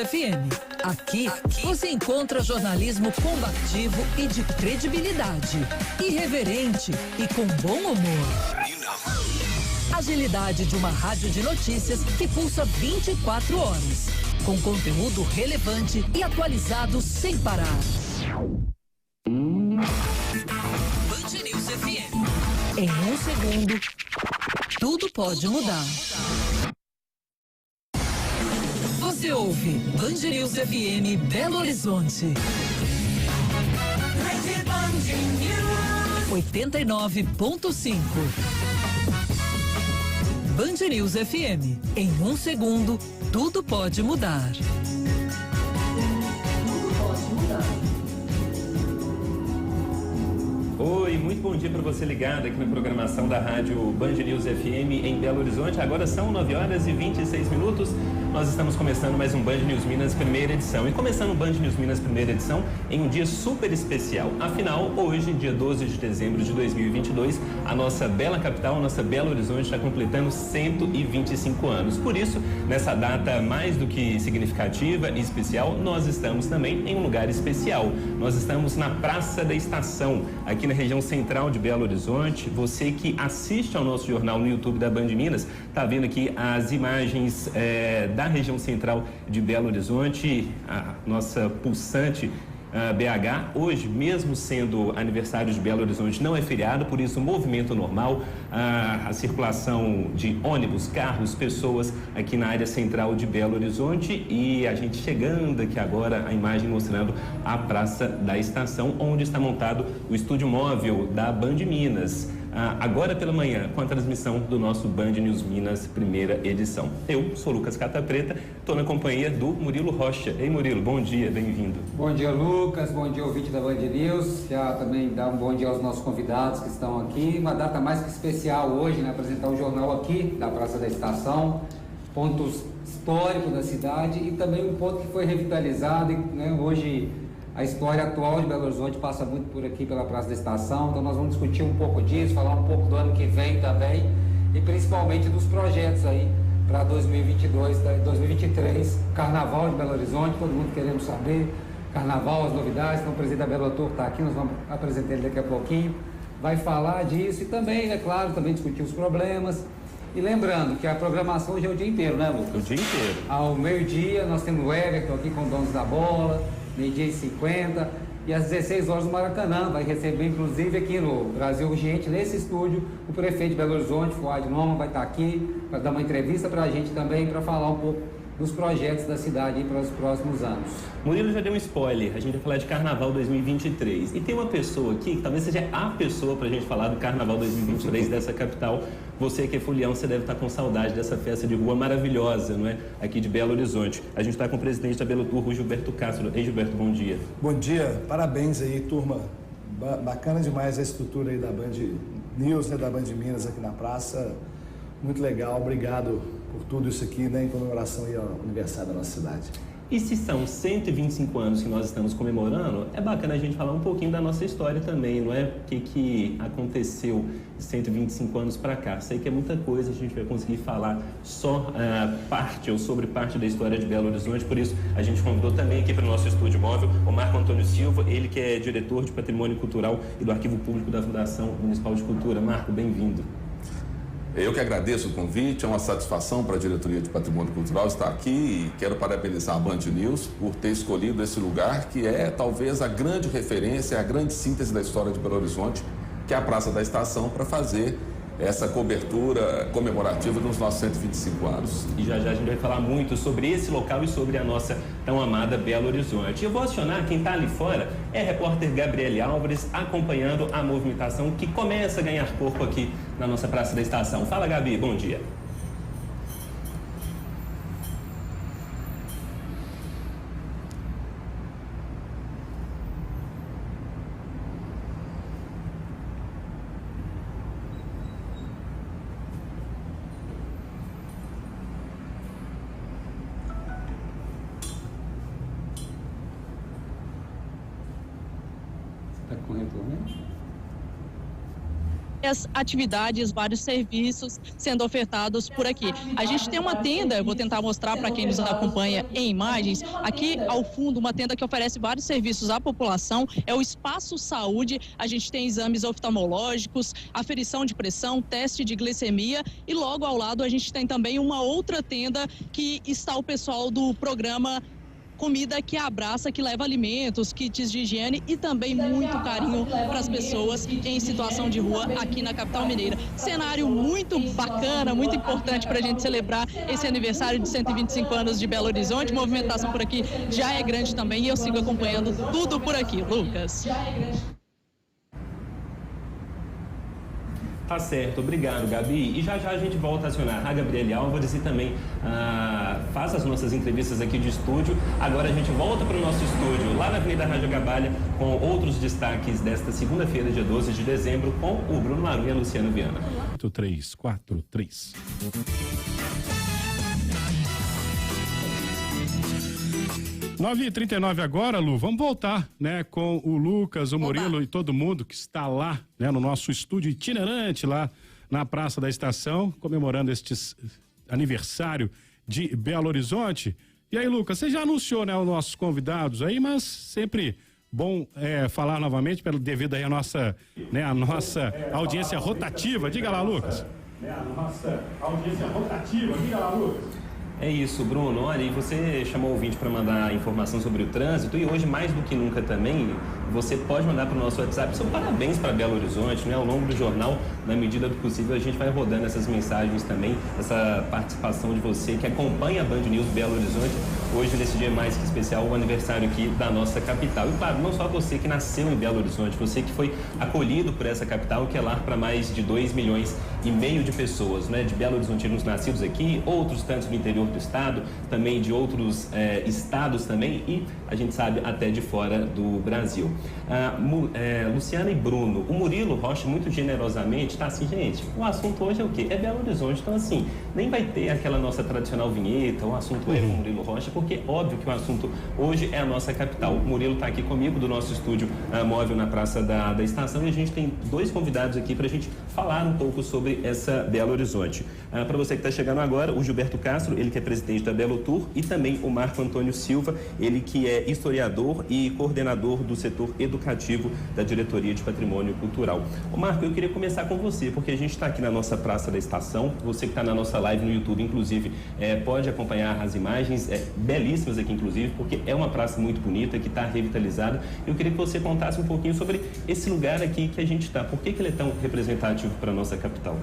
FM. Aqui você encontra jornalismo combativo e de credibilidade, irreverente e com bom humor. Agilidade de uma rádio de notícias que pulsa 24 horas, com conteúdo relevante e atualizado sem parar. Band News FM. Em um segundo, tudo pode mudar. Você ouve Band News FM Belo Horizonte. 89.5. Band News FM. Em um segundo, tudo pode mudar. Oi, muito bom dia para você ligado aqui na programação da rádio Band News FM em Belo Horizonte. Agora são 9 horas e 26 minutos. Nós estamos começando mais um Band News Minas primeira edição. E começando o Band News Minas primeira edição em um dia super especial. Afinal, hoje, dia 12 de dezembro de 2022, a nossa bela capital, a nossa Belo Horizonte está completando 125 anos. Por isso, nessa data mais do que significativa e especial, nós estamos também em um lugar especial. Nós estamos na Praça da Estação, aqui na região central de Belo Horizonte. Você que assiste ao nosso jornal no YouTube da Band Minas, está vendo aqui as imagens da região central de Belo Horizonte, a nossa pulsante BH. Hoje, mesmo sendo aniversário de Belo Horizonte, não é feriado, por isso movimento normal, a circulação de ônibus, carros, pessoas aqui na área central de Belo Horizonte, e a gente chegando aqui agora, a imagem mostrando a Praça da Estação, onde está montado o estúdio móvel da Band Minas. Agora pela manhã, com a transmissão do nosso Band News Minas, primeira edição. Eu sou Lucas Catapreta, estou na companhia do Murilo Rocha. Ei, Murilo, bom dia, bem-vindo. Bom dia, Lucas, bom dia, ouvinte da Band News. Já também dá um bom dia aos nossos convidados que estão aqui. Uma data mais que especial hoje, né? Apresentar o jornal aqui da Praça da Estação, pontos históricos da cidade e também um ponto que foi revitalizado, né? Hoje a história atual de Belo Horizonte passa muito por aqui pela Praça da Estação, então nós vamos discutir um pouco disso, falar um pouco do ano que vem também e principalmente dos projetos aí para 2022, 2023, Carnaval de Belo Horizonte, todo mundo querendo saber, Carnaval, as novidades. Então o presidente da Belo Autor está aqui, nós vamos apresentar ele daqui a pouquinho, vai falar disso e também, é claro, também discutir os problemas. E lembrando que a programação hoje é o dia inteiro, né, Lucas? O dia inteiro. Ao meio-dia nós temos o Everton aqui com Donos da Bola, meio-dia e 50, e às 16 horas no Maracanã, vai receber inclusive aqui no Brasil Urgente, nesse estúdio, o prefeito de Belo Horizonte, Fuad Noma, vai estar aqui para dar uma entrevista para a gente também, para falar um pouco dos projetos da cidade para os próximos anos. Murilo já deu um spoiler, a gente vai falar de Carnaval 2023. E tem uma pessoa aqui, que talvez seja a pessoa para a gente falar do Carnaval 2023 dessa capital. Você que é fulião, você deve estar com saudade dessa festa de rua maravilhosa, não é? Aqui de Belo Horizonte. A gente está com o presidente da Belo Tour, o Gilberto Castro. Ei, Gilberto, bom dia. Bom dia, parabéns aí, turma. Bacana demais a estrutura aí da Band News, né, da Band Minas aqui na praça. Muito legal, obrigado por tudo isso aqui, né, em comemoração aí ao aniversário da nossa cidade. E se são 125 anos que nós estamos comemorando, é bacana a gente falar um pouquinho da nossa história também, não é? O que aconteceu de 125 anos para cá. Sei que é muita coisa, a gente vai conseguir falar só parte ou sobre parte da história de Belo Horizonte, por isso a gente convidou também aqui para o nosso estúdio móvel o Marco Antônio Silva, ele que é diretor de Patrimônio Cultural e do Arquivo Público da Fundação Municipal de Cultura. Marco, bem-vindo. Eu que agradeço o convite, é uma satisfação para a Diretoria de Patrimônio Cultural estar aqui e quero parabenizar a Band News por ter escolhido esse lugar que é talvez a grande referência, a grande síntese da história de Belo Horizonte, que é a Praça da Estação, para fazer essa cobertura comemorativa dos nossos 125 anos. E já já a gente vai falar muito sobre esse local e sobre a nossa tão amada Belo Horizonte. Eu vou acionar quem está ali fora, é a repórter Gabriele Álvares, acompanhando a movimentação que começa a ganhar corpo aqui na nossa Praça da Estação. Fala, Gabi, bom dia. Está com retorno? várias atividades, vários serviços sendo ofertados por aqui. A gente tem uma tenda, eu vou tentar mostrar para quem nos acompanha em imagens, aqui ao fundo uma tenda que oferece vários serviços à população, é o Espaço Saúde. A gente tem exames oftalmológicos, aferição de pressão, teste de glicemia e logo ao lado a gente tem também uma outra tenda que está o pessoal do programa Comida que Abraça, que leva alimentos, kits de higiene e também muito carinho para as pessoas em situação de rua aqui na capital mineira. Cenário muito bacana, muito importante para a gente celebrar esse aniversário de 125 anos de Belo Horizonte. Movimentação por aqui já é grande também e eu sigo acompanhando tudo por aqui. Lucas. Tá certo, obrigado, Gabi. E já a gente volta a acionar a Gabriele Álvares e também faz as nossas entrevistas aqui de estúdio. Agora a gente volta para o nosso estúdio lá na Avenida Rádio Gabalha com outros destaques desta segunda-feira, dia 12 de dezembro, com o Bruno Maru e a Luciana Viana. 8343. (9h39) 9h39 agora, Lu, vamos voltar, né, com o Lucas, o Murilo e todo mundo que está lá, né, no nosso estúdio itinerante lá na Praça da Estação, comemorando este aniversário de Belo Horizonte. E aí, Lucas, você já anunciou, né, os nossos convidados aí, mas sempre bom falar novamente, devido aí a nossa audiência rotativa. Diga lá, Lucas. A nossa audiência rotativa, diga lá, Lucas. É isso, Bruno. Olha, e você chamou o ouvinte para mandar informação sobre o trânsito e hoje, mais do que nunca também, você pode mandar para o nosso WhatsApp seu parabéns para Belo Horizonte, né? Ao longo do jornal, na medida do possível, a gente vai rodando essas mensagens também, essa participação de você que acompanha a Band News Belo Horizonte, hoje nesse dia mais que especial, o aniversário aqui da nossa capital. E claro, não só você que nasceu em Belo Horizonte, você que foi acolhido por essa capital, que é lar para mais de 2,5 milhões de pessoas, né? De Belo Horizontinos nascidos aqui, outros tantos no interior do estado, também de outros estados também e a gente sabe até de fora do Brasil. Luciana e Bruno, o Murilo Rocha muito generosamente tá assim, gente, o assunto hoje é o quê? É Belo Horizonte, então assim, nem vai ter aquela nossa tradicional vinheta, o assunto é o Murilo Rocha, porque óbvio que o assunto hoje é a nossa capital. O Murilo tá aqui comigo do nosso estúdio móvel na Praça da Estação e a gente tem dois convidados aqui pra gente falar um pouco sobre essa Belo Horizonte. Para você que está chegando agora, o Gilberto Castro, ele que é presidente da Belo Tour, e também o Marco Antônio Silva, ele que é historiador e coordenador do setor educativo da Diretoria de Patrimônio Cultural. Ô Marco, eu queria começar com você, porque a gente está aqui na nossa Praça da Estação, você que está na nossa live no YouTube, inclusive, pode acompanhar as imagens, belíssimas aqui, inclusive, porque é uma praça muito bonita, que está revitalizada. Eu queria que você contasse um pouquinho sobre esse lugar aqui que a gente está, por que ele é tão representativo para a nossa capital?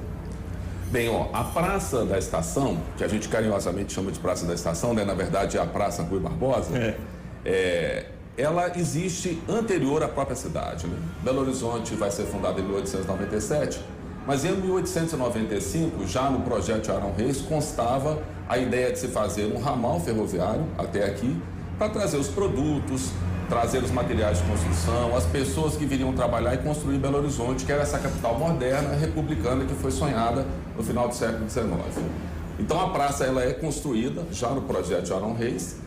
Bem, a Praça da Estação, que a gente carinhosamente chama de Praça da Estação, né? Na verdade é a Praça Rui Barbosa, ela existe anterior à própria cidade, né? Belo Horizonte vai ser fundada em 1897, mas em 1895, já no projeto de Arão Reis, constava a ideia de se fazer um ramal ferroviário até aqui, para trazer os produtos, trazer os materiais de construção, as pessoas que viriam trabalhar e construir Belo Horizonte, que era essa capital moderna, republicana, que foi sonhada no final do século XIX. Então a praça ela é construída já no projeto de Arão Reis,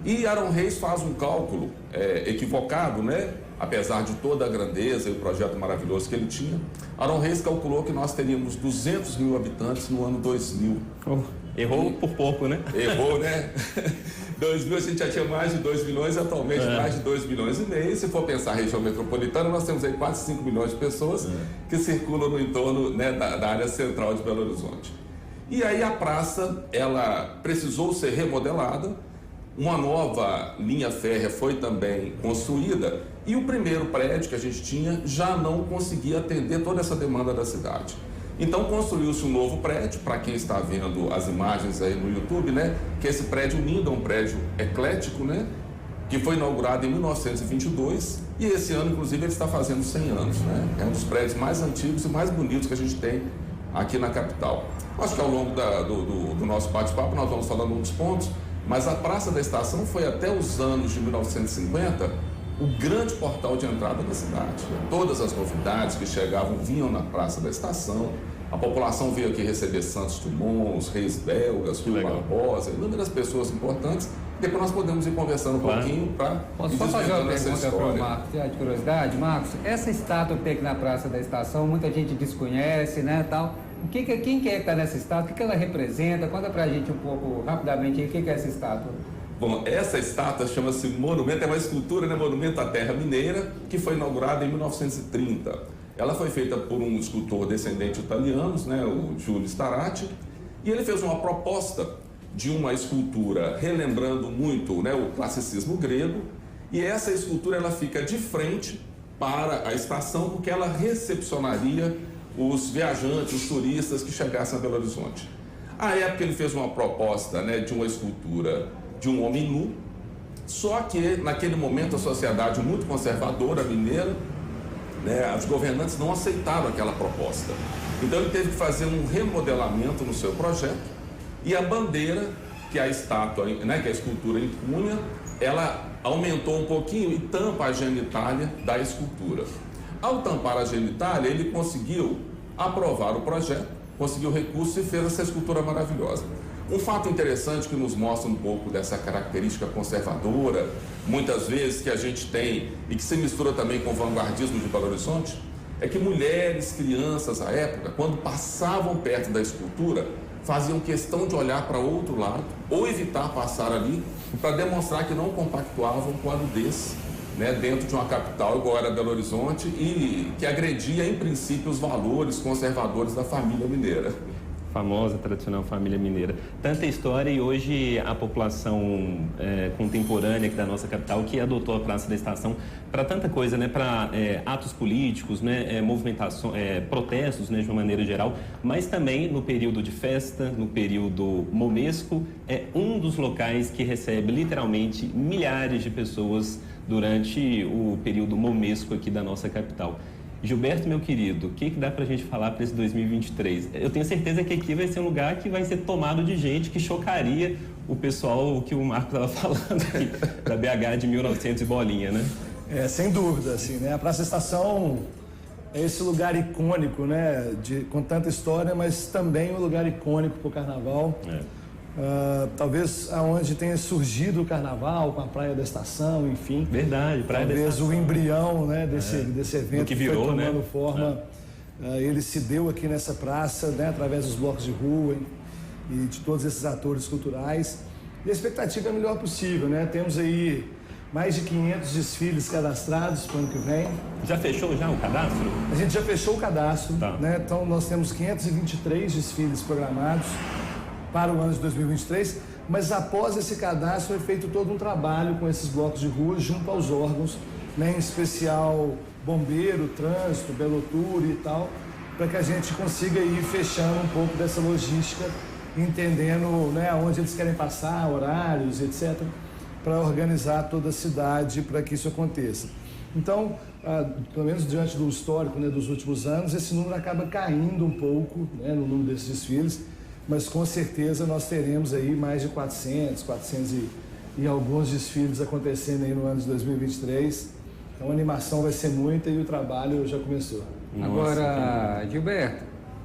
e Arão Reis faz um cálculo equivocado, né? Apesar de toda a grandeza e o projeto maravilhoso que ele tinha, Arão Reis calculou que nós teríamos 200 mil habitantes no ano 2000. Errou por pouco, né? Errou, né? 2000 a gente já tinha mais de 2 milhões, atualmente mais de 2 milhões e meio. Se for pensar a região metropolitana, nós temos aí quase 5 milhões de pessoas que circulam no entorno, né, da área central de Belo Horizonte. E aí a praça, ela precisou ser remodelada, uma nova linha férrea foi também construída e o primeiro prédio que a gente tinha já não conseguia atender toda essa demanda da cidade. Então construiu-se um novo prédio, para quem está vendo as imagens aí no YouTube, né? Que esse prédio lindo é um prédio eclético, né? Que foi inaugurado em 1922 e esse ano, inclusive, ele está fazendo 100 anos, né? É um dos prédios mais antigos e mais bonitos que a gente tem aqui na capital. Acho que ao longo do nosso bate-papo nós vamos falando um dos pontos, mas a Praça da Estação foi até os anos de 1950 o grande portal de entrada da cidade. Todas as novidades que chegavam vinham na Praça da Estação. A população veio aqui receber Santos Dumont, os reis belgas, Rui Barbosa, inúmeras pessoas importantes Depois nós podemos ir conversando um pouquinho para Posso só fazer uma pergunta para o Marcos, de curiosidade? Marcos, essa estátua que tem aqui na Praça da Estação, muita gente desconhece, né, tal. Quem que é que está nessa estátua? O que ela representa? Conta para a gente um pouco, rapidamente, o que é essa estátua? Bom, essa estátua chama-se Monumento, é uma escultura, né, Monumento à Terra Mineira, que foi inaugurada em 1930. Ela foi feita por um escultor descendente italiano, né, o Giulio Starati, e ele fez uma proposta de uma escultura relembrando muito, né, o classicismo grego, e essa escultura ela fica de frente para a estação porque ela recepcionaria os viajantes, os turistas que chegassem a Belo Horizonte. À época ele fez uma proposta, né, de uma escultura de um homem nu, só que naquele momento a sociedade muito conservadora mineira, né, os governantes não aceitaram aquela proposta. Então ele teve que fazer um remodelamento no seu projeto e a bandeira, que a estátua, né, que a escultura impunha, ela aumentou um pouquinho e tampa a genitália da escultura. Ao tampar a genitália, ele conseguiu aprovar o projeto, conseguiu recurso e fez essa escultura maravilhosa. Um fato interessante que nos mostra um pouco dessa característica conservadora, muitas vezes que a gente tem e que se mistura também com o vanguardismo de Belo Horizonte, é que mulheres, crianças à época, quando passavam perto da escultura, faziam questão de olhar para outro lado ou evitar passar ali para demonstrar que não compactuavam com a nudez, né, dentro de uma capital igual era Belo Horizonte e que agredia, em princípio, os valores conservadores da família mineira. Famosa, tradicional família mineira. Tanta história e hoje a população contemporânea aqui da nossa capital que adotou a Praça da Estação para tanta coisa, né? Para atos políticos, né? Movimentações, protestos, né? De uma maneira geral, mas também no período de festa, no período momesco, é um dos locais que recebe literalmente milhares de pessoas durante o período momesco aqui da nossa capital. Gilberto, meu querido, o que dá pra gente falar para esse 2023? Eu tenho certeza que aqui vai ser um lugar que vai ser tomado de gente que chocaria o pessoal que o Marcos estava falando aqui, da BH de 1900 e bolinha, né? Sem dúvida, assim, né? A Praça da Estação é esse lugar icônico, né? Com tanta história, mas também um lugar icônico para o Carnaval. Talvez aonde tenha surgido o Carnaval, com a Praia da Estação, enfim. Verdade, Praia da Estação. Talvez o embrião, né, desse evento que virou, foi tomando, né, forma. Ele se deu aqui nessa praça, né, através dos blocos de rua e de todos esses atores culturais. E a expectativa é a melhor possível, né? Temos aí mais de 500 desfiles cadastrados para o ano que vem. Já fechou o cadastro? A gente já fechou o cadastro, tá, né? Então nós temos 523 desfiles programados para o ano de 2023, mas após esse cadastro é feito todo um trabalho com esses blocos de rua junto aos órgãos, né, em especial bombeiro, trânsito, Belotur e tal, para que a gente consiga ir fechando um pouco dessa logística, entendendo, né, aonde eles querem passar, horários, etc., para organizar toda a cidade para que isso aconteça. Então, pelo menos diante do histórico, né, dos últimos anos, esse número acaba caindo um pouco, né, no número desses desfiles, mas com certeza nós teremos aí mais de 400 e alguns desfiles acontecendo aí no ano de 2023. Então a animação vai ser muita e o trabalho já começou. Agora, Gilberto,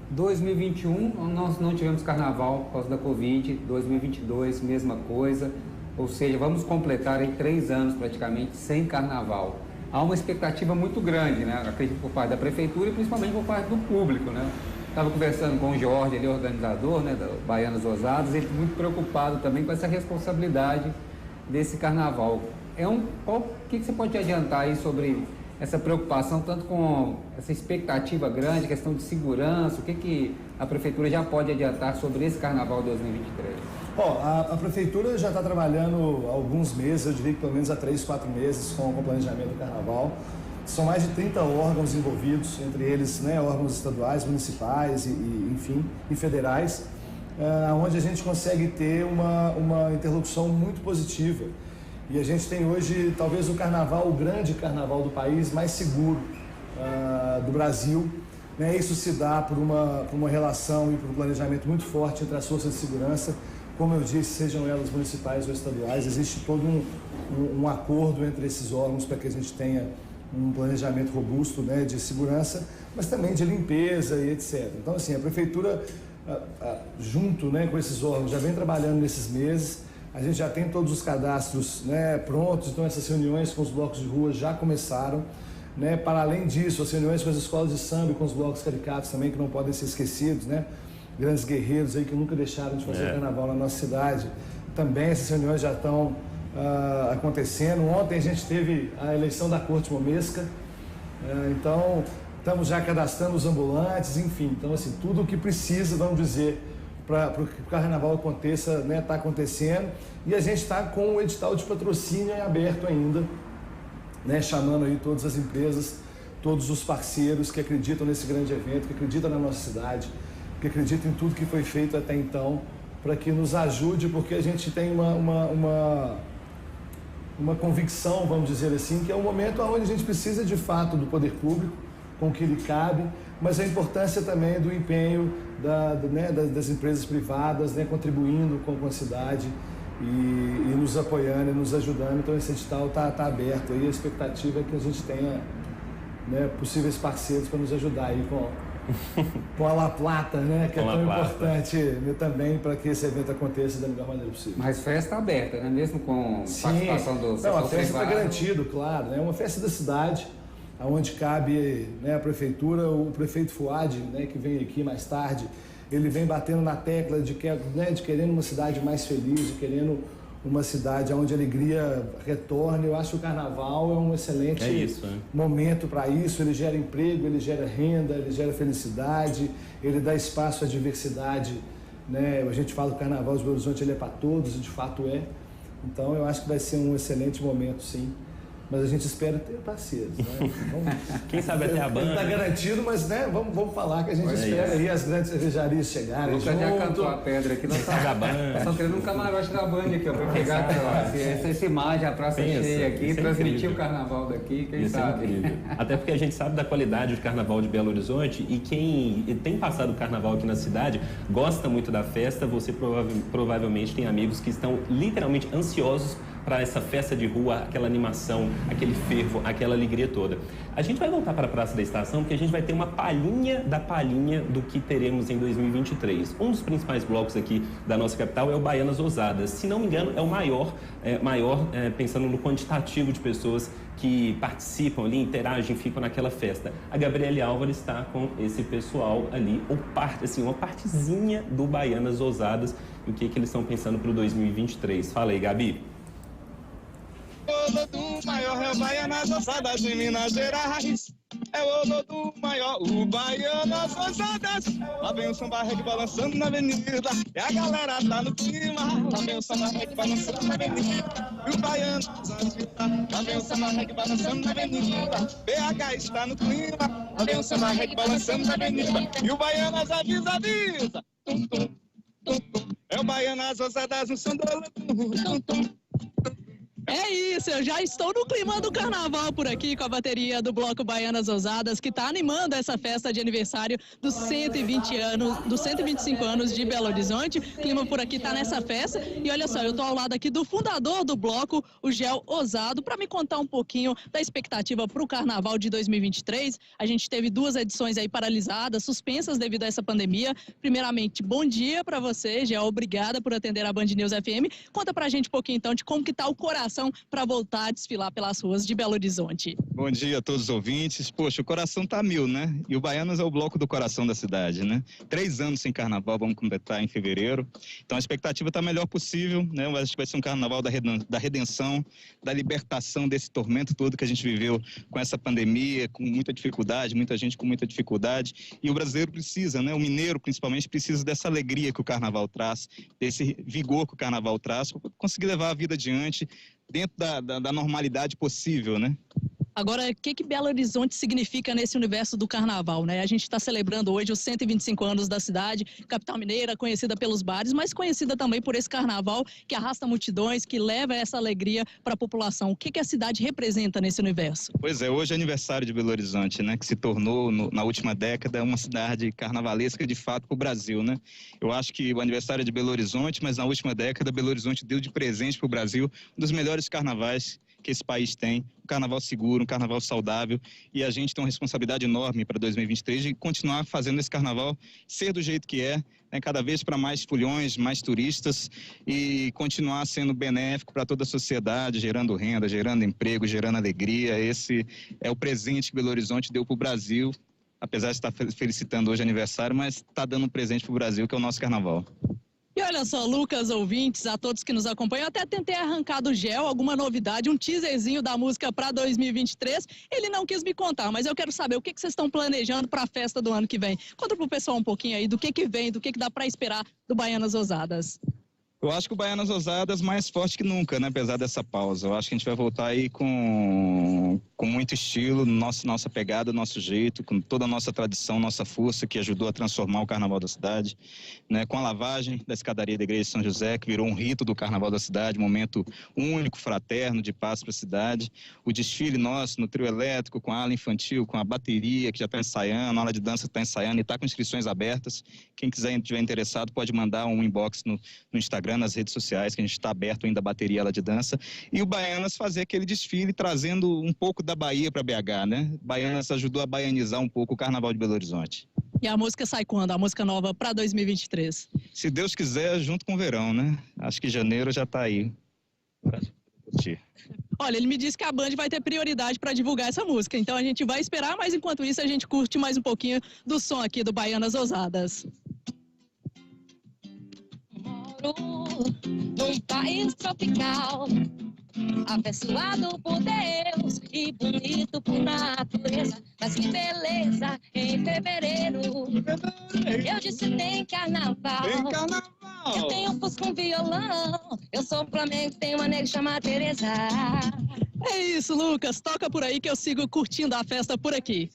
2021 nós não tivemos carnaval por causa da Covid, 2022 mesma coisa, ou seja, vamos completar aí 3 anos praticamente sem carnaval. Há uma expectativa muito grande, né? Acredito por parte da prefeitura e principalmente por parte do público, né? Estava conversando com o Jorge, ele é organizador, né, da Baianas Ousadas, ele muito preocupado também com essa responsabilidade desse carnaval. O que você pode adiantar aí sobre essa preocupação, tanto com essa expectativa grande, questão de segurança, o que a prefeitura já pode adiantar sobre esse carnaval 2023? A prefeitura já está trabalhando há alguns meses, eu diria que pelo menos há 3, 4 meses com o planejamento do carnaval. São mais de 30 órgãos envolvidos, entre eles, né, órgãos estaduais, municipais e federais, onde a gente consegue ter uma interlocução muito positiva. E a gente tem hoje, talvez, o grande carnaval do país mais seguro do Brasil. Né? Isso se dá por uma relação e por um planejamento muito forte entre as forças de segurança, como eu disse, sejam elas municipais ou estaduais. Existe todo um acordo entre esses órgãos para que a gente tenha um planejamento robusto, né, de segurança, mas também de limpeza e etc. Então, assim, a prefeitura, junto, né, com esses órgãos, já vem trabalhando nesses meses A gente já tem todos os cadastros, né, prontos, então essas reuniões com os blocos de rua já começaram. Né? Para além disso, as reuniões com as escolas de samba e com os blocos caricatos também, que não podem ser esquecidos, né? Grandes guerreiros aí que nunca deixaram de fazer carnaval na nossa cidade. Também essas reuniões já estão acontecendo. Ontem a gente teve a eleição da Corte Momesca, então estamos já cadastrando os ambulantes, enfim. Então, assim, tudo o que precisa, vamos dizer, para que o carnaval aconteça, né, está acontecendo. E a gente está com o edital de patrocínio em aberto ainda, né, chamando aí todas as empresas, todos os parceiros que acreditam nesse grande evento, que acreditam na nossa cidade, que acreditam em tudo que foi feito até então, para que nos ajude, porque a gente tem uma convicção, vamos dizer assim, que é um momento onde a gente precisa de fato do poder público, com o que lhe cabe, mas a importância também do empenho das empresas privadas, né, contribuindo com a cidade e nos apoiando e nos ajudando. Então esse edital está aberto aí, a expectativa é que a gente tenha, né, possíveis parceiros para nos ajudar aí com a La Plata, né, que é tão importante, né, também para que esse evento aconteça da melhor maneira possível. Mas festa aberta, né? Mesmo com participação do setor a festa está privado. garantido, claro, né? É uma festa da cidade, onde cabe, né, a prefeitura, o prefeito Fuad, né, que vem aqui mais tarde, ele vem batendo na tecla de querendo uma cidade mais feliz, de querendo uma cidade onde a alegria retorne. Eu acho que o carnaval é um excelente momento para isso. Ele gera emprego, ele gera renda, ele gera felicidade, ele dá espaço à diversidade, né? A gente fala que o carnaval de Belo Horizonte ele é para todos, e de fato é. Então eu acho que vai ser um excelente momento, sim. Mas a gente espera ter parceiros, né? Quem sabe até a banda. Não está garantido, mas, né, vamos falar que a gente espera aí as grandes cervejarias chegarem. Nunca já cantou a pedra aqui. Nós estamos querendo um camarote da banda aqui, para pegar essa imagem, a praça cheia aqui, transmitir o carnaval daqui, quem sabe. Até porque a gente sabe da qualidade do carnaval de Belo Horizonte e quem tem passado o carnaval aqui na cidade gosta muito da festa. Você provavelmente tem amigos que estão literalmente ansiosos para essa festa de rua, aquela animação, aquele fervo, aquela alegria toda. A gente vai voltar para a Praça da Estação porque a gente vai ter uma palhinha da palhinha do que teremos em 2023. Um dos principais blocos aqui da nossa capital é o Baianas Ousadas. Se não me engano, é o maior pensando no quantitativo de pessoas que participam ali, interagem, ficam naquela festa. A Gabriele Álvares está com esse pessoal ali, uma partezinha do Baianas Ousadas e o que eles estão pensando para o 2023. Fala aí, Gabi. O do maior é o Baianas Ousadas de Minas Gerais. É o do maior, o Baianas Ousadas. Lá vem o samba reggae balançando na avenida. E a galera tá no clima. Lá vem o samba reggae balançando na avenida. E o Baianas agita. Lá vem o samba reggae balançando na avenida. BH está no clima. Lá vem o samba reggae balançando na avenida. E o Baianas avisa. Tum, tum, tum, tum. É o Baianas Ousadas no som do tum, tum. É isso, eu já estou no clima do carnaval por aqui com a bateria do Bloco Baianas Ousadas, que está animando essa festa de aniversário dos 125 anos de Belo Horizonte. O clima por aqui está nessa festa e olha só, eu estou ao lado aqui do fundador do bloco, o Gel Ousado, para me contar um pouquinho da expectativa para o carnaval de 2023. A gente teve 2 edições aí paralisadas, suspensas devido a essa pandemia. Primeiramente, bom dia para você, Gel, obrigada por atender a Band News FM. Conta pra gente um pouquinho então de como que tá o coração para voltar a desfilar pelas ruas de Belo Horizonte. Bom dia a todos os ouvintes. Poxa, o coração tá mil, né? E o Baianas é o bloco do coração da cidade, né? 3 anos sem carnaval, vamos completar em fevereiro. Então a expectativa tá a melhor possível, né? Acho que vai ser um carnaval da redenção, da libertação desse tormento todo que a gente viveu com essa pandemia, com muita dificuldade, muita gente com muita dificuldade. E o brasileiro precisa, né? O mineiro principalmente precisa dessa alegria que o carnaval traz, desse vigor que o carnaval traz, para conseguir levar a vida adiante dentro da normalidade possível, né? Agora, o que Belo Horizonte significa nesse universo do carnaval, né? A gente está celebrando hoje os 125 anos da cidade, capital mineira, conhecida pelos bares, mas conhecida também por esse carnaval que arrasta multidões, que leva essa alegria para a população. O que a cidade representa nesse universo? Pois é, hoje é aniversário de Belo Horizonte, né? Que se tornou, na última década, uma cidade carnavalesca de fato para o Brasil, né? Eu acho que o aniversário é de Belo Horizonte, mas na última década, Belo Horizonte deu de presente para o Brasil um dos melhores carnavais que esse país tem, um carnaval seguro, um carnaval saudável, e a gente tem uma responsabilidade enorme para 2023 de continuar fazendo esse carnaval ser do jeito que é, né, cada vez para mais fulhões, mais turistas, e continuar sendo benéfico para toda a sociedade, gerando renda, gerando emprego, gerando alegria. Esse é o presente que Belo Horizonte deu para o Brasil, apesar de estar felicitando hoje aniversário, mas está dando um presente para o Brasil, que é o nosso carnaval. E olha só, Lucas, ouvintes, a todos que nos acompanham, eu até tentei arrancar do Gel alguma novidade, um teaserzinho da música para 2023. Ele não quis me contar, mas eu quero saber o que vocês estão planejando para a festa do ano que vem. Conta pro pessoal um pouquinho aí do que vem, do que dá para esperar do Baianas Ousadas. Eu acho que o Baianas Ousadas mais forte que nunca, né? Apesar dessa pausa. Eu acho que a gente vai voltar aí com muito estilo, nossa pegada, nosso jeito, com toda a nossa tradição, nossa força, que ajudou a transformar o Carnaval da cidade, né? Com a lavagem da escadaria da Igreja de São José, que virou um rito do Carnaval da cidade, momento único, fraterno, de paz para a cidade. O desfile nosso no trio elétrico, com a ala infantil, com a bateria que já está ensaiando, a aula de dança que está ensaiando e está com inscrições abertas. Quem estiver interessado pode mandar um inbox no Instagram, nas redes sociais, que a gente está aberto ainda a bateria aula de dança, e o Baianas fazer aquele desfile trazendo um pouco da Bahia para BH, né? Baianas ajudou a baianizar um pouco o Carnaval de Belo Horizonte. E a música sai quando? A música nova para 2023? Se Deus quiser, junto com o verão, né? Acho que janeiro já está aí para curtir. Olha, ele me disse que a Band vai ter prioridade para divulgar essa música, então a gente vai esperar, mas enquanto isso a gente curte mais um pouquinho do som aqui do Baianas Ousadas. Num país tropical, abençoado por Deus e bonito por natureza. Mas que beleza, em fevereiro eu disse tem carnaval. Tem carnaval! Eu tenho fusco com violão, eu sou Flamengo, tenho uma nega chamada Teresa. É isso, Lucas, toca por aí que eu sigo curtindo a festa por aqui.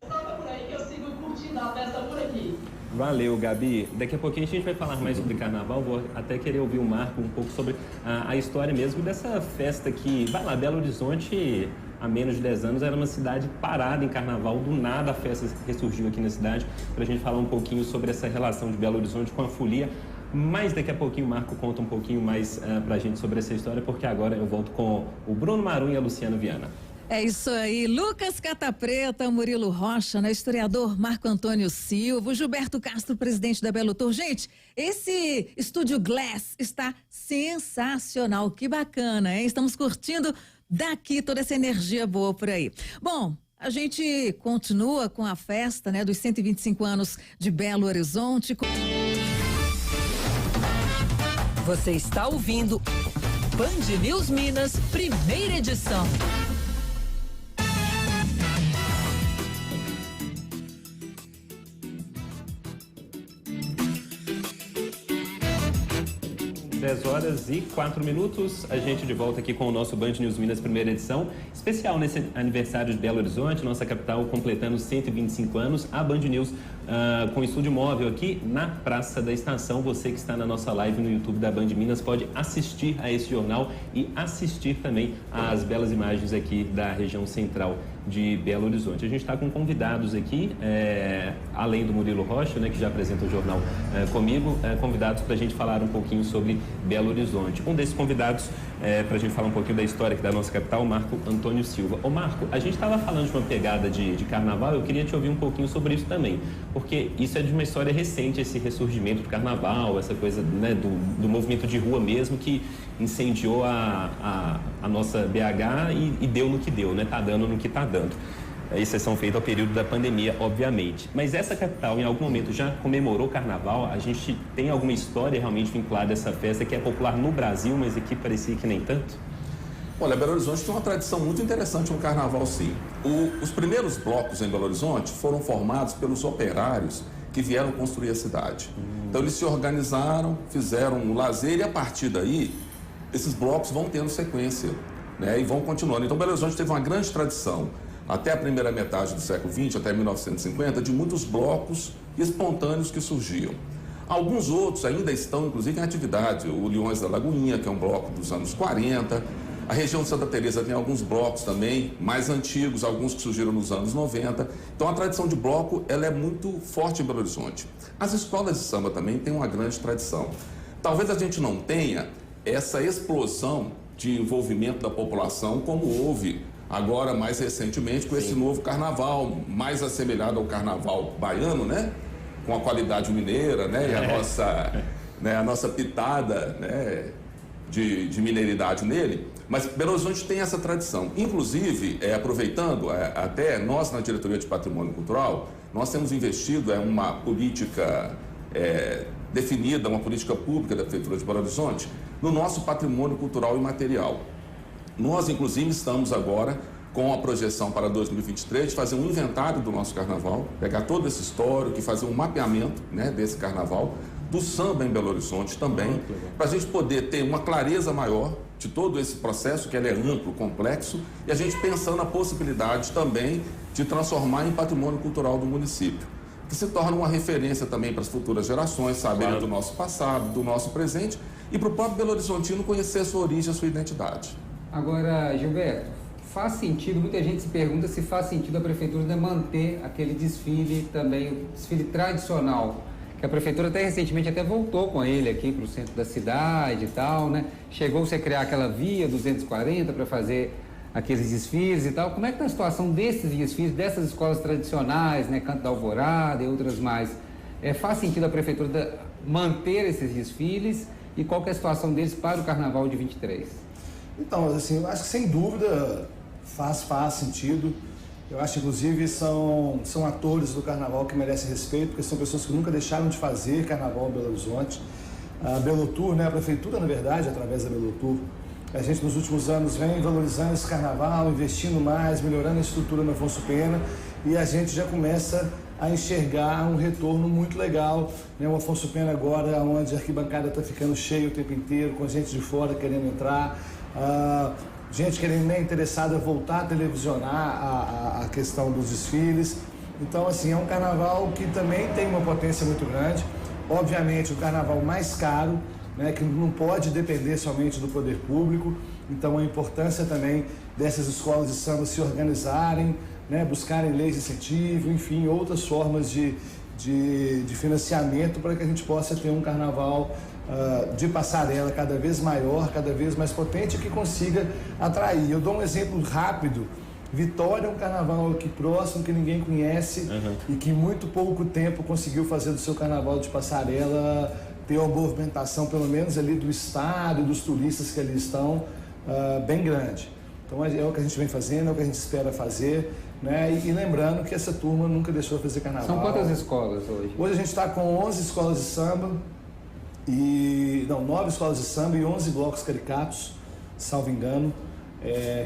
Toca por aí que eu sigo curtindo a festa por aqui. Valeu, Gabi. Daqui a pouquinho a gente vai falar mais sobre carnaval. Vou até querer ouvir o Marco um pouco sobre a história mesmo dessa festa que, vai lá, Belo Horizonte, há menos de 10 anos, era uma cidade parada em carnaval. Do nada a festa ressurgiu aqui na cidade, para a gente falar um pouquinho sobre essa relação de Belo Horizonte com a folia. Mas daqui a pouquinho o Marco conta um pouquinho mais pra gente sobre essa história, porque agora eu volto com o Bruno Marum e a Luciana Viana. É isso aí, Lucas Catapreta, Murilo Rocha, né? Historiador Marco Antônio Silva, Gilberto Castro, presidente da Belo Tour. Gente, esse estúdio Glass está sensacional, que bacana, hein? Estamos curtindo daqui toda essa energia boa por aí. Bom, a gente continua com a festa, né? Dos 125 anos de Belo Horizonte. Você está ouvindo Band News Minas, primeira edição. Dez horas e 4 minutos, a gente de volta aqui com o nosso Band News Minas primeira edição, especial nesse aniversário de Belo Horizonte, nossa capital completando 125 anos, a Band News com estúdio móvel aqui na Praça da Estação. Você que está na nossa live no YouTube da Band Minas pode assistir a esse jornal e assistir também às belas imagens aqui da região central de Belo Horizonte. A gente está com convidados aqui, além do Murilo Rocha, né, que já apresenta o jornal comigo, convidados para a gente falar um pouquinho sobre Belo Horizonte. Um desses convidados, para a gente falar um pouquinho da história aqui da nossa capital, o Marco Antônio Silva. Ô Marco, a gente estava falando de uma pegada de carnaval, eu queria te ouvir um pouquinho sobre isso também, porque isso é de uma história recente, esse ressurgimento do carnaval, essa coisa, né, do movimento de rua mesmo, que incendiou a nossa BH e deu no que deu, né? Tá dando no que tá dando. Exceção feita ao período da pandemia, obviamente. Mas essa capital, em algum momento, já comemorou o carnaval? A gente tem alguma história realmente vinculada a essa festa que é popular no Brasil, mas aqui parecia que nem tanto? Olha, Belo Horizonte tem uma tradição muito interessante no carnaval, sim. Os primeiros blocos em Belo Horizonte foram formados pelos operários que vieram construir a cidade. Então, eles se organizaram, fizeram um lazer e, a partir daí, esses blocos vão tendo sequência, né, e vão continuando. Então, Belo Horizonte teve uma grande tradição, até a primeira metade do século XX, até 1950, de muitos blocos espontâneos que surgiam. Alguns outros ainda estão, inclusive, em atividade. O Leões da Lagoinha, que é um bloco dos anos 40. A região de Santa Teresa tem alguns blocos também, mais antigos, alguns que surgiram nos anos 90. Então, a tradição de bloco, ela é muito forte em Belo Horizonte. As escolas de samba também têm uma grande tradição. Talvez a gente não tenha essa explosão de envolvimento da população, como houve agora mais recentemente com esse novo carnaval, mais assemelhado ao carnaval baiano, né? Com a qualidade mineira, né? E a nossa pitada, né? De mineiridade nele. Mas Belo Horizonte tem essa tradição. Inclusive, aproveitando, até nós na Diretoria de Patrimônio Cultural, nós temos investido uma política definida, uma política pública da Prefeitura de Belo Horizonte, no nosso patrimônio cultural imaterial. Nós, inclusive, estamos agora com a projeção para 2023 de fazer um inventário do nosso carnaval, pegar todo esse histórico e fazer um mapeamento, né, desse carnaval, do samba em Belo Horizonte também, para a gente poder ter uma clareza maior de todo esse processo, que ele é amplo, complexo, e a gente pensando na possibilidade também de transformar em patrimônio cultural do município, que se torna uma referência também para as futuras gerações, saberem do nosso passado, do nosso presente, e para o próprio Belo Horizontino conhecer a sua origem, a sua identidade. Agora, Gilberto, faz sentido, muita gente se pergunta se faz sentido a Prefeitura ainda manter aquele desfile também, o desfile tradicional, que a Prefeitura até recentemente até voltou com ele aqui para o centro da cidade e tal, né? Chegou-se a criar aquela via 240 para fazer aqueles desfiles e tal. Como é que está a situação desses desfiles, dessas escolas tradicionais, né? Canto da Alvorada e outras mais? Faz sentido a Prefeitura manter esses desfiles e qual que é a situação deles para o Carnaval de 23? Então, assim, eu acho que sem dúvida faz sentido. Eu acho, inclusive, são atores do carnaval que merecem respeito, porque são pessoas que nunca deixaram de fazer carnaval em Belo Horizonte. A Belotur, né, a prefeitura, na verdade, através da Belotur, a gente nos últimos anos vem valorizando esse carnaval, investindo mais, melhorando a estrutura no Afonso Pena, e a gente já começa a enxergar um retorno muito legal, né? O Afonso Pena agora, onde a arquibancada está ficando cheia o tempo inteiro, com gente de fora querendo entrar, gente querendo, né, interessada em voltar a televisionar a questão dos desfiles. Então, assim, é um carnaval que também tem uma potência muito grande. Obviamente, o carnaval mais caro, né, que não pode depender somente do poder público. Então, a importância também dessas escolas de samba se organizarem, né, buscarem leis de incentivo, enfim, outras formas de financiamento para que a gente possa ter um carnaval de passarela cada vez maior, cada vez mais potente, que consiga atrair. Eu dou um exemplo rápido. Vitória é um carnaval aqui próximo que ninguém conhece e que em muito pouco tempo conseguiu fazer do seu carnaval de passarela ter uma movimentação, pelo menos ali do estado e dos turistas que ali estão, bem grande. Então é o que a gente vem fazendo, é o que a gente espera fazer, né? E lembrando que essa turma nunca deixou de fazer carnaval. São quantas escolas hoje? Hoje a gente está com 11 escolas de samba, 9 escolas de samba e 11 blocos caricatos, salvo engano,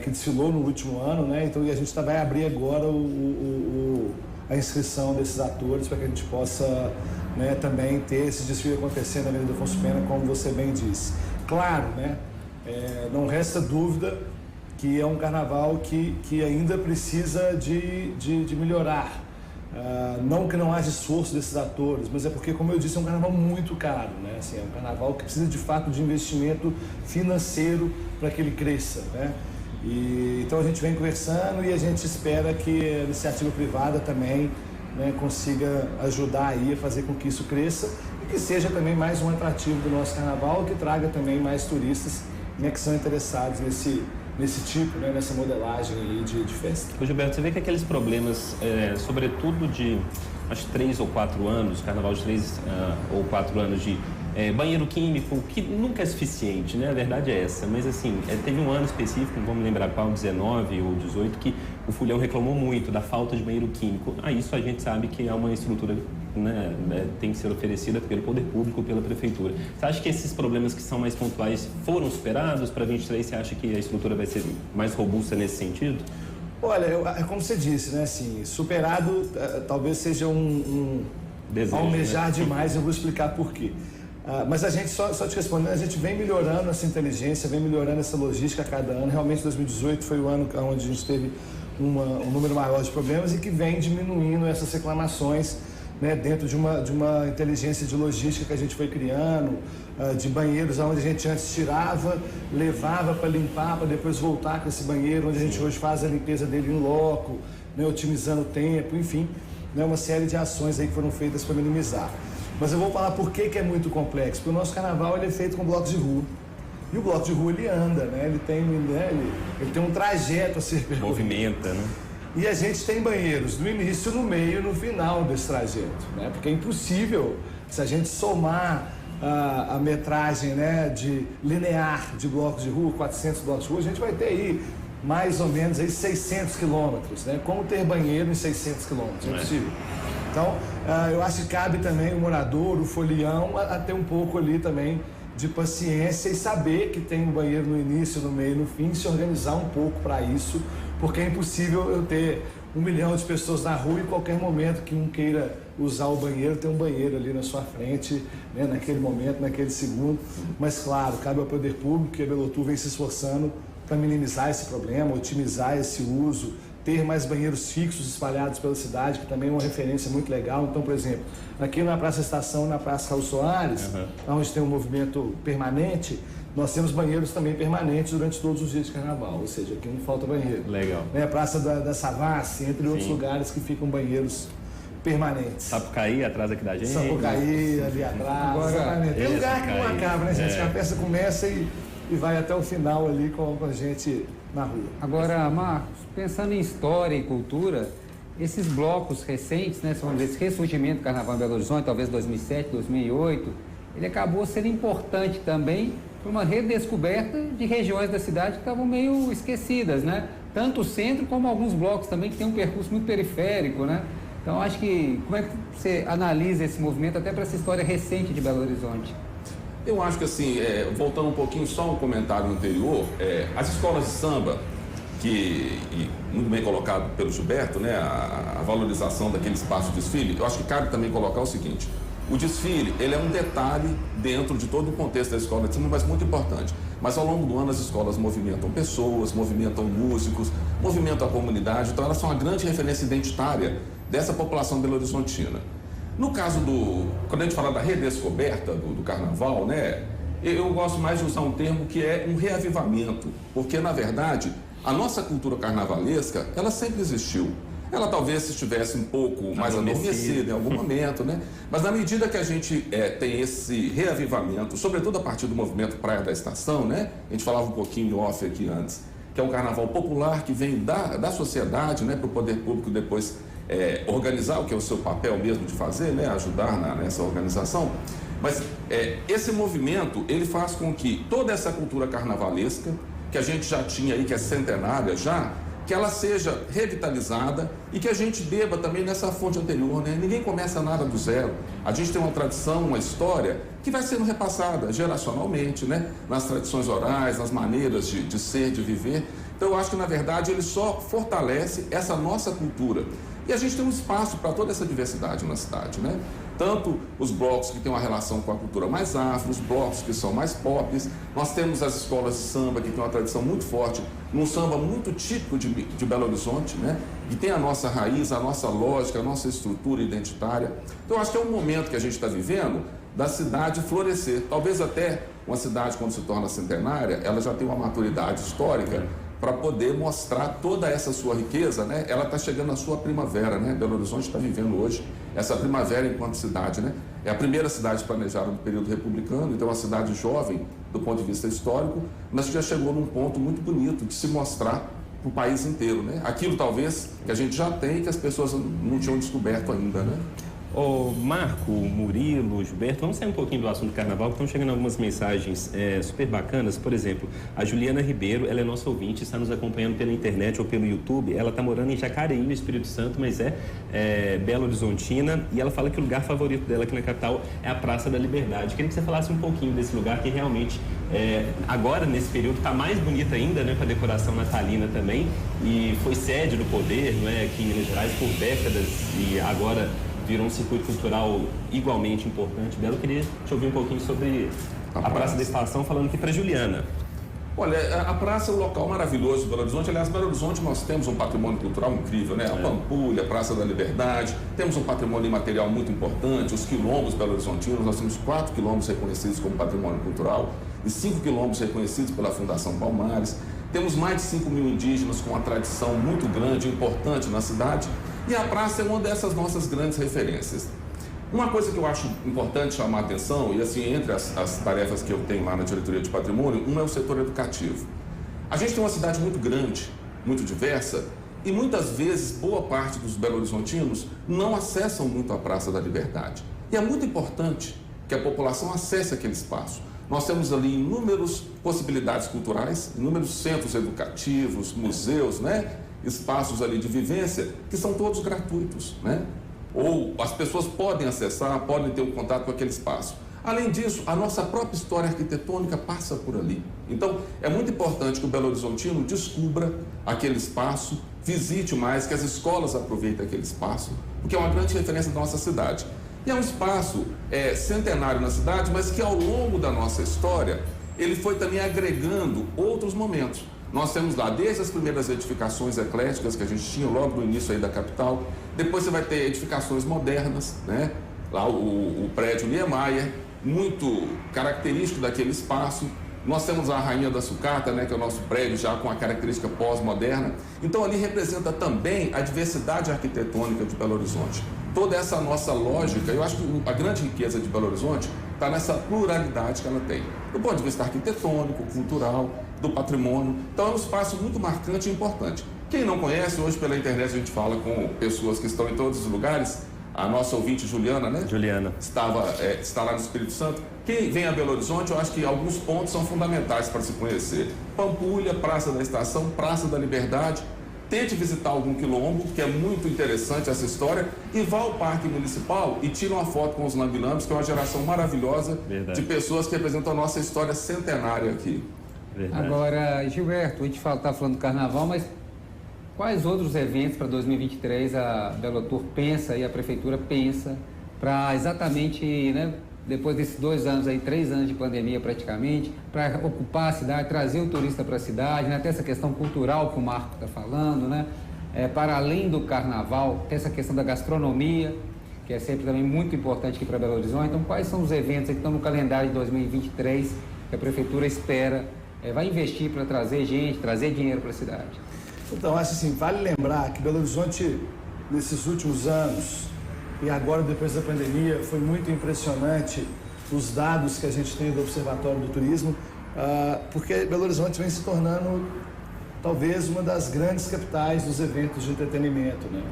que desfilou no último ano, né? Então, e a gente vai abrir agora a inscrição desses atores para que a gente possa, né, também ter esse desfile acontecendo na Avenida Afonso Pena, como você bem disse. Claro, né? Não resta dúvida que é um carnaval que ainda precisa de melhorar. Não que não haja esforço desses atores, mas é porque, como eu disse, é um carnaval muito caro, né? Assim, é um carnaval que precisa de fato de investimento financeiro para que ele cresça, né? Então a gente vem conversando e a gente espera que a iniciativa privada também, né, consiga ajudar aí a fazer com que isso cresça e que seja também mais um atrativo do nosso carnaval, que traga também mais turistas, né, que são interessados nesse tipo, né, nessa modelagem aí de festa. Ô Gilberto, você vê que aqueles problemas, sobretudo de, acho, 3 ou 4 anos, carnaval de 3 ou 4 anos de banheiro químico, que nunca é suficiente, né? A verdade é essa. Mas, assim, teve um ano específico, não vamos lembrar qual, 19 ou 18, que o Fulhão reclamou muito da falta de banheiro químico. Isso a gente sabe que é uma estrutura, né, tem que ser oferecida pelo poder público, pela prefeitura. Você acha que esses problemas que são mais pontuais foram superados para 23? Você acha que a estrutura vai ser mais robusta nesse sentido? Olha, como você disse, né, assim, superado talvez seja um desejo, almejar, né, demais. Eu vou explicar por quê. Mas a gente, só te respondendo, a gente vem melhorando essa inteligência, vem melhorando essa logística a cada ano. Realmente 2018 foi o ano onde a gente teve um número maior de problemas e que vem diminuindo essas reclamações, né, dentro de uma inteligência de logística que a gente foi criando, de banheiros onde a gente antes tirava, levava para limpar, para depois voltar com esse banheiro, onde a gente hoje faz a limpeza dele em loco, né, otimizando o tempo, enfim, né, uma série de ações aí que foram feitas para minimizar. Mas eu vou falar por que é muito complexo, porque o nosso carnaval ele é feito com blocos de rua. E o bloco de rua, ele anda, né? Ele tem um trajeto a ser percorrido. Movimenta, né? E a gente tem banheiros no início, no meio e no final desse trajeto, né? Porque é impossível, se a gente somar a metragem, né, de linear de blocos de rua, 400 blocos de rua, a gente vai ter aí mais ou menos aí 600 quilômetros, né? Como ter banheiro em 600 quilômetros? É impossível. Então, eu acho que cabe também o morador, o folião, a ter um pouco ali também de paciência e saber que tem um banheiro no início, no meio e no fim, se organizar um pouco para isso, porque é impossível eu ter 1 milhão de pessoas na rua e em qualquer momento que um queira usar o banheiro, ter um banheiro ali na sua frente, né, naquele momento, naquele segundo. Mas, claro, cabe ao poder público, que a Belotur vem se esforçando para minimizar esse problema, otimizar esse uso, ter mais banheiros fixos espalhados pela cidade, que também é uma referência muito legal. Então, por exemplo, aqui na Praça Estação, na Praça Carlos Soares, onde tem um movimento permanente, nós temos banheiros também permanentes durante todos os dias de carnaval, ou seja, aqui não falta banheiro. Legal. Né? Praça da Savassi, entre outros lugares que ficam banheiros permanentes. Sapucaí, atrás aqui da gente. Sapucaí, ali atrás. Exatamente. Tem lugar que não acaba, né, gente? A peça começa e vai até o final ali com a gente na rua. Agora, Marcos, pensando em história e cultura, esses blocos recentes, né, esse ressurgimento do Carnaval em Belo Horizonte, talvez 2007, 2008, ele acabou sendo importante também para uma redescoberta de regiões da cidade que estavam meio esquecidas, né? Tanto o centro como alguns blocos também que tem um percurso muito periférico, né? Então, acho que, como é que você analisa esse movimento até para essa história recente de Belo Horizonte? Eu acho que assim, voltando um pouquinho só um comentário anterior, as escolas de samba, e muito bem colocado pelo Gilberto, né, a valorização daquele espaço de desfile, eu acho que cabe também colocar o seguinte: o desfile, ele é um detalhe dentro de todo o contexto da escola de samba, mas muito importante. Mas ao longo do ano as escolas movimentam pessoas, movimentam músicos, movimentam a comunidade, então elas são uma grande referência identitária dessa população belo-horizontina. No caso quando a gente fala da redescoberta do carnaval, né, eu gosto mais de usar um termo que é um reavivamento, porque na verdade a nossa cultura carnavalesca, ela sempre existiu. Ela talvez estivesse um pouco mais adormecida em algum momento, né? Mas na medida que a gente tem esse reavivamento, sobretudo a partir do movimento Praia da Estação, né? A gente falava um pouquinho em off aqui antes, que é um carnaval popular que vem da sociedade, né, para o poder público depois organizar, o que é o seu papel mesmo de fazer, né, ajudar nessa organização. Mas esse movimento, ele faz com que toda essa cultura carnavalesca, que a gente já tinha aí, que é centenária já, que ela seja revitalizada e que a gente beba também nessa fonte anterior, né? Ninguém começa nada do zero. A gente tem uma tradição, uma história que vai sendo repassada geracionalmente, né? Nas tradições orais, nas maneiras de ser, de viver. Então eu acho que na verdade ele só fortalece essa nossa cultura. E a gente tem um espaço para toda essa diversidade na cidade, né? Tanto os blocos que têm uma relação com a cultura mais afro, os blocos que são mais pop. Nós temos as escolas de samba que têm uma tradição muito forte, num samba muito típico de Belo Horizonte, né? Que tem a nossa raiz, a nossa lógica, a nossa estrutura identitária. Então, acho que é um momento que a gente está vivendo da cidade florescer. Talvez até uma cidade, quando se torna centenária, ela já tem uma maturidade histórica para poder mostrar toda essa sua riqueza, né? Ela está chegando na sua primavera, né? Belo Horizonte está vivendo hoje essa primavera enquanto cidade, né? É a primeira cidade planejada no período republicano, então é uma cidade jovem do ponto de vista histórico, mas que já chegou num ponto muito bonito de se mostrar para o país inteiro, né? Aquilo talvez que a gente já tem e que as pessoas não tinham descoberto ainda, né? Ô Marco, Murilo, Gilberto, vamos sair um pouquinho do assunto do carnaval, que estão chegando algumas mensagens super bacanas. Por exemplo, a Juliana Ribeiro, ela é nossa ouvinte, está nos acompanhando pela internet ou pelo YouTube. Ela está morando em Jacareí, no Espírito Santo, mas é Belo Horizontina, e ela fala que o lugar favorito dela aqui na capital é a Praça da Liberdade. Queria que você falasse um pouquinho desse lugar, que realmente agora, nesse período, está mais bonita ainda, né, com a decoração natalina também, e foi sede do poder, não é, aqui em Minas Gerais por décadas, e agora virou um circuito cultural igualmente importante. Belo, queria te ouvir um pouquinho sobre a Praça da Estação, falando aqui para Juliana. Olha, a praça é um local maravilhoso de Belo Horizonte. Aliás, Belo Horizonte nós temos um patrimônio cultural incrível, né? A Pampulha, a Praça da Liberdade, temos um patrimônio imaterial muito importante, os quilombos belo-horizontinos, nós temos 4 quilombos reconhecidos como patrimônio cultural e 5 quilombos reconhecidos pela Fundação Palmares. Temos mais de 5 mil indígenas com uma tradição muito grande e importante na cidade, e a praça é uma dessas nossas grandes referências. Uma coisa que eu acho importante chamar a atenção, e assim, entre as tarefas que eu tenho lá na diretoria de patrimônio, uma é o setor educativo. A gente tem uma cidade muito grande, muito diversa, e muitas vezes boa parte dos belo-horizontinos não acessam muito a Praça da Liberdade. E é muito importante que a população acesse aquele espaço. Nós temos ali inúmeras possibilidades culturais, inúmeros centros educativos, museus, né? Espaços ali de vivência que são todos gratuitos, né? Ou as pessoas podem acessar, podem ter um contato com aquele espaço. Além disso, a nossa própria história arquitetônica passa por ali. Então, é muito importante que o belo-horizontino descubra aquele espaço, visite mais, que as escolas aproveitem aquele espaço, porque é uma grande referência da nossa cidade. E é um espaço centenário na cidade, mas que ao longo da nossa história, ele foi também agregando outros momentos. Nós temos lá desde as primeiras edificações ecléticas que a gente tinha logo no início aí da capital, depois você vai ter edificações modernas, né? Lá o prédio Niemeyer, muito característico daquele espaço. Nós temos a Rainha da Sucata, né, que é o nosso prédio já com a característica pós-moderna. Então ali representa também a diversidade arquitetônica de Belo Horizonte. Toda essa nossa lógica, eu acho que a grande riqueza de Belo Horizonte está nessa pluralidade que ela tem. Do ponto de vista arquitetônico, cultural, do patrimônio. Então é um espaço muito marcante e importante. Quem não conhece, hoje pela internet a gente fala com pessoas que estão em todos os lugares. A nossa ouvinte Juliana, né? Juliana. Está lá no Espírito Santo. Quem vem a Belo Horizonte, eu acho que alguns pontos são fundamentais para se conhecer. Pampulha, Praça da Estação, Praça da Liberdade. Tente visitar algum quilombo, que é muito interessante essa história, e vá ao Parque Municipal e tire uma foto com os lambilambos, que é uma geração maravilhosa de pessoas que representam a nossa história centenária aqui. Verdade. Agora, Gilberto, a gente está falando do carnaval, mas quais outros eventos para 2023 a Belotour pensa e a Prefeitura pensa para exatamente, né, depois desses 2 anos aí, 3 anos de pandemia praticamente, para ocupar a cidade, trazer o turista para a cidade, né, até essa questão cultural que o Marco está falando, né, para além do carnaval, tem essa questão da gastronomia, que é sempre também muito importante aqui para Belo Horizonte. Então, quais são os eventos que estão no calendário de 2023 que a Prefeitura espera, vai investir para trazer gente, trazer dinheiro para a cidade? Então, acho assim, vale lembrar que Belo Horizonte, nesses últimos anos, e agora depois da pandemia, foi muito impressionante os dados que a gente tem do Observatório do Turismo, porque Belo Horizonte vem se tornando talvez uma das grandes capitais dos eventos de entretenimento, né?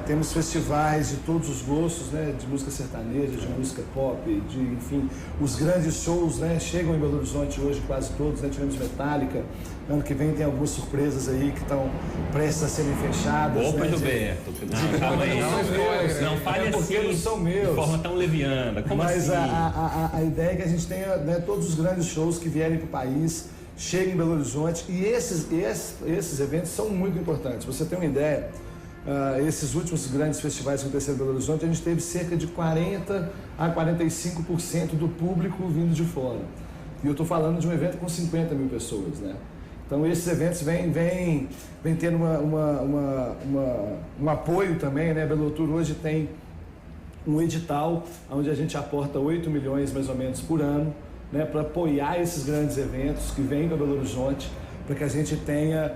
Temos festivais de todos os gostos, né? De música sertaneja, de música pop, enfim, os grandes shows, né? Chegam em Belo Horizonte hoje quase todos, né? Tivemos Metallica, ano que vem tem algumas surpresas aí que estão prestes a serem fechadas. Opa, né? Gilberto, calma aí. Não fale assim, não são meus, de forma tão leviana. Como mas assim? A ideia é que a gente tenha, né, todos os grandes shows que vierem para o país, cheguem em Belo Horizonte, e esses eventos são muito importantes. Você tem uma ideia, esses últimos grandes festivais que aconteceram em Belo Horizonte, a gente teve cerca de 40% a 45% do público vindo de fora. E eu estou falando de um evento com 50 mil pessoas, né? Então esses eventos vêm tendo um apoio também, né? Belo Horizonte hoje tem um edital onde a gente aporta 8 milhões mais ou menos por ano, né, para apoiar esses grandes eventos que vêm para Belo Horizonte, para que a gente tenha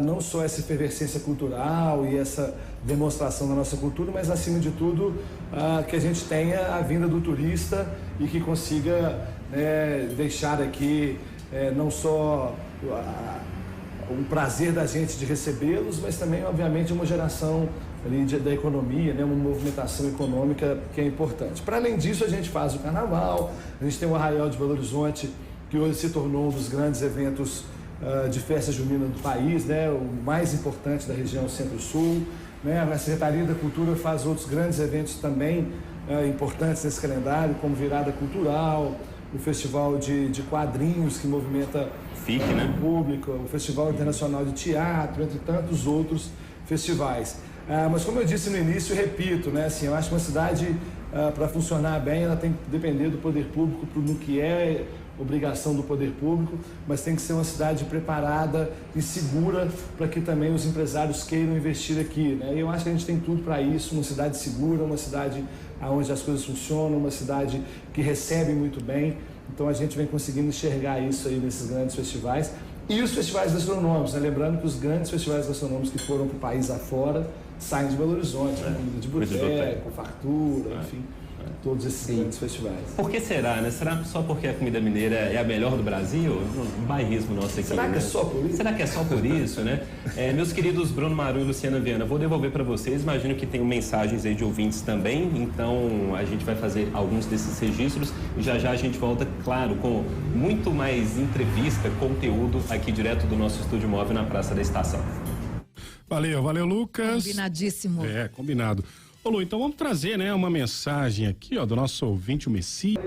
não só essa efervescência cultural e essa demonstração da nossa cultura, mas acima de tudo que a gente tenha a vinda do turista e que consiga deixar aqui não só o prazer da gente de recebê-los, mas também, obviamente, uma geração ali da economia, né, uma movimentação econômica que é importante. Para além disso, a gente faz o carnaval, a gente tem o Arraial de Belo Horizonte, que hoje se tornou um dos grandes eventos de festa junina do país, né, o mais importante da região Centro-Sul, né, a Secretaria da Cultura faz outros grandes eventos também importantes nesse calendário, como Virada Cultural, o Festival de Quadrinhos, que movimenta o público, o Festival Internacional de Teatro, entre tantos outros festivais. Mas como eu disse no início, eu repito, né, assim, eu acho que uma cidade, para funcionar bem, ela tem que depender do poder público no que é obrigação do poder público, mas tem que ser uma cidade preparada e segura para que também os empresários queiram investir aqui, né? E eu acho que a gente tem tudo para isso, uma cidade segura, uma cidade onde as coisas funcionam, uma cidade que recebe muito bem. Então a gente vem conseguindo enxergar isso aí nesses grandes festivais. E os festivais gastronômicos, né? Lembrando que os grandes festivais gastronômicos que foram para o país afora saem de Belo Horizonte, com comida de boteco, fartura, enfim, todos esses grandes festivais. Por que será, né? Será só porque a comida mineira é a melhor do Brasil? Um bairrismo nosso aqui. Será que é só por isso? Será que é só por isso, né? Meus queridos Bruno Maru e Luciana Viana, vou devolver para vocês. Imagino que tenham mensagens aí de ouvintes também. Então, a gente vai fazer alguns desses registros. E já a gente volta, claro, com muito mais entrevista, conteúdo aqui direto do nosso estúdio móvel na Praça da Estação. Valeu, Lucas. Combinadíssimo. Combinado. Ô, Lu, então vamos trazer, né, uma mensagem aqui, ó, do nosso ouvinte, o Messi.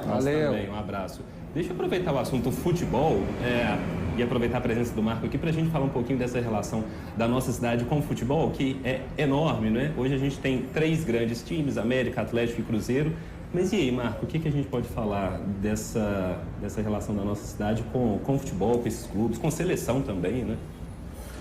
Valeu. Também, um abraço. Deixa eu aproveitar o assunto futebol e aproveitar a presença do Marco aqui para a gente falar um pouquinho dessa relação da nossa cidade com o futebol, que é enorme, né? Hoje a gente tem 3 grandes times, América, Atlético e Cruzeiro. Mas e aí, Marco, o que a gente pode falar dessa relação da nossa cidade com o futebol, com esses clubes, com seleção também, né?